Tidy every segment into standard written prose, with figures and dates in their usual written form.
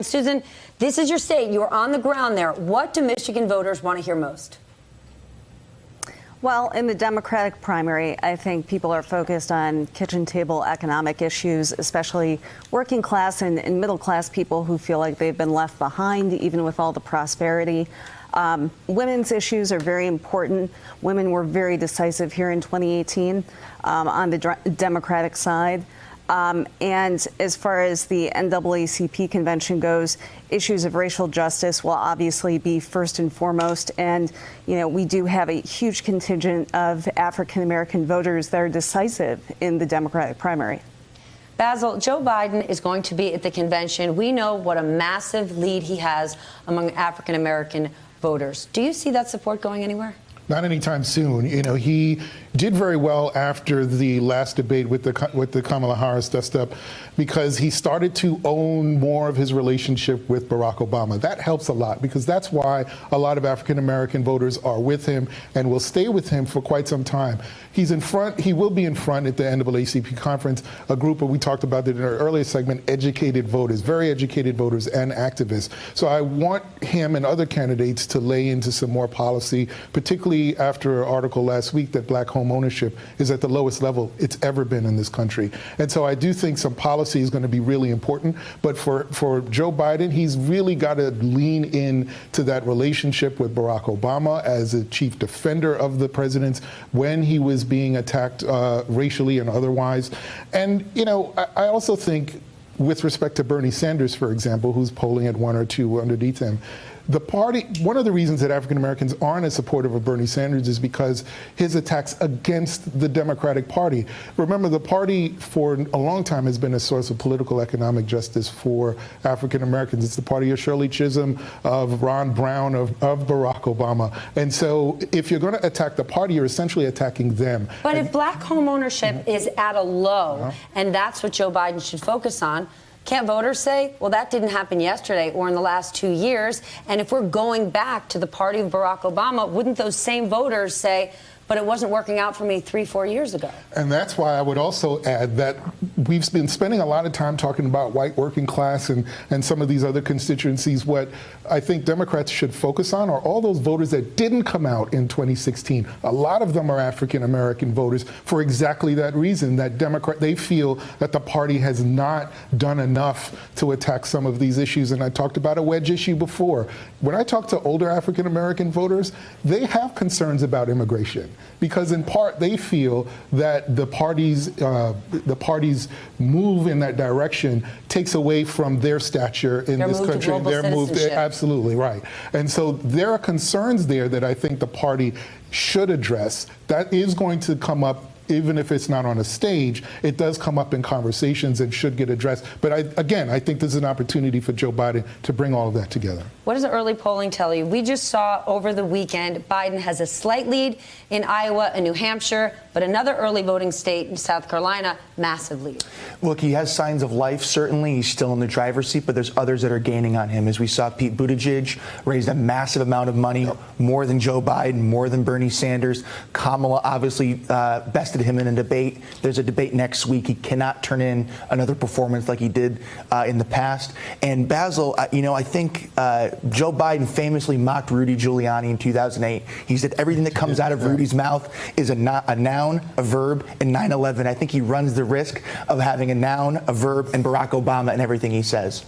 Susan, this is your state. You're on the ground there. What do Michigan voters want to hear most? Well, in the Democratic primary, I think people are focused on kitchen table economic issues, especially working class and middle class people who feel like they've been left behind, even with all the prosperity. Women's issues are very important. Women were very decisive here in 2018 on the Democratic side. And as far as the NAACP convention goes, issues of racial justice will obviously be first and foremost. And, you know, we do have a huge contingent of African-American voters that are decisive in the Democratic primary. Basil, Joe Biden is going to be at the convention. We know what a massive lead he has among African-American voters. Do you see that support going anywhere? Not anytime soon. You know, he did very well after the last debate with the Kamala Harris dust-up because he started to own more of his relationship with Barack Obama. That helps a lot because that's why a lot of African-American voters are with him and will stay with him for quite some time. He's in front. He will be in front at the NAACP conference, a group, we talked about it in our earlier segment, educated voters, very educated voters and activists. So I want him and other candidates to lay into some more policy, particularly after an article last week that black home ownership is at the lowest level it's ever been in this country. And so I do think some policy is going to be really important. But for Joe Biden, he's really got to lean in to that relationship with Barack Obama as a chief defender of the president when he was being attacked racially and otherwise. And, you know, I also think with respect to Bernie Sanders, for example, who's polling at 1 or 2 underneath him, the party, one of the reasons that African Americans aren't as supportive of Bernie Sanders is because his attacks against the Democratic Party. Remember, the party for a long time has been a source of political economic justice for African Americans. It's the party of Shirley Chisholm, of Ron Brown, of Barack Obama. And so if you're going to attack the party, you're essentially attacking them. But if black home ownership is at a low, and that's what Joe Biden should focus on, can't voters say, well, that didn't happen yesterday or in the last 2 years? And if we're going back to the party of Barack Obama, wouldn't those same voters say, but it wasn't working out for me 3-4 years ago? And that's why I would also add that we've been spending a lot of time talking about white working class and some of these other constituencies. What I think Democrats should focus on are all those voters that didn't come out in 2016. A lot of them are African American voters for exactly that reason, that they feel that the party has not done enough to attack some of these issues. And I talked about a wedge issue before. When I talk to older African American voters, they have concerns about immigration, because in part they feel that the party's move in that direction takes away from their stature in this country. Their move, absolutely right. And so there are concerns there that I think the party should address. That is going to come up. Even if it's not on a stage, it does come up in conversations and should get addressed. But again, I think this is an opportunity for Joe Biden to bring all of that together. What does the early polling tell you? We just saw over the weekend Biden has a slight lead in Iowa and New Hampshire, but another early voting state in South Carolina, massive lead. Look, he has signs of life, certainly. He's still in the driver's seat, but there's others that are gaining on him. As we saw, Pete Buttigieg raised a massive amount of money, more than Joe Biden, more than Bernie Sanders. Kamala obviously bested him in a debate. There's a debate next week. He cannot turn in another performance like he did in the past. And Basil, you know, I think Joe Biden famously mocked Rudy Giuliani in 2008. He said everything that comes out of Rudy's mouth is a noun, a verb, and 9/11. I think he runs the risk of having a noun, a verb, and Barack Obama in everything he says.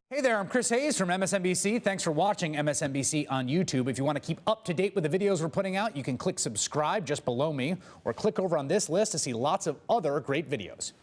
Hey there, I'm Chris Hayes from MSNBC. Thanks for watching MSNBC on YouTube. If you want to keep up to date with the videos we're putting out, you can click subscribe just below me or click over on this list to see lots of other great videos.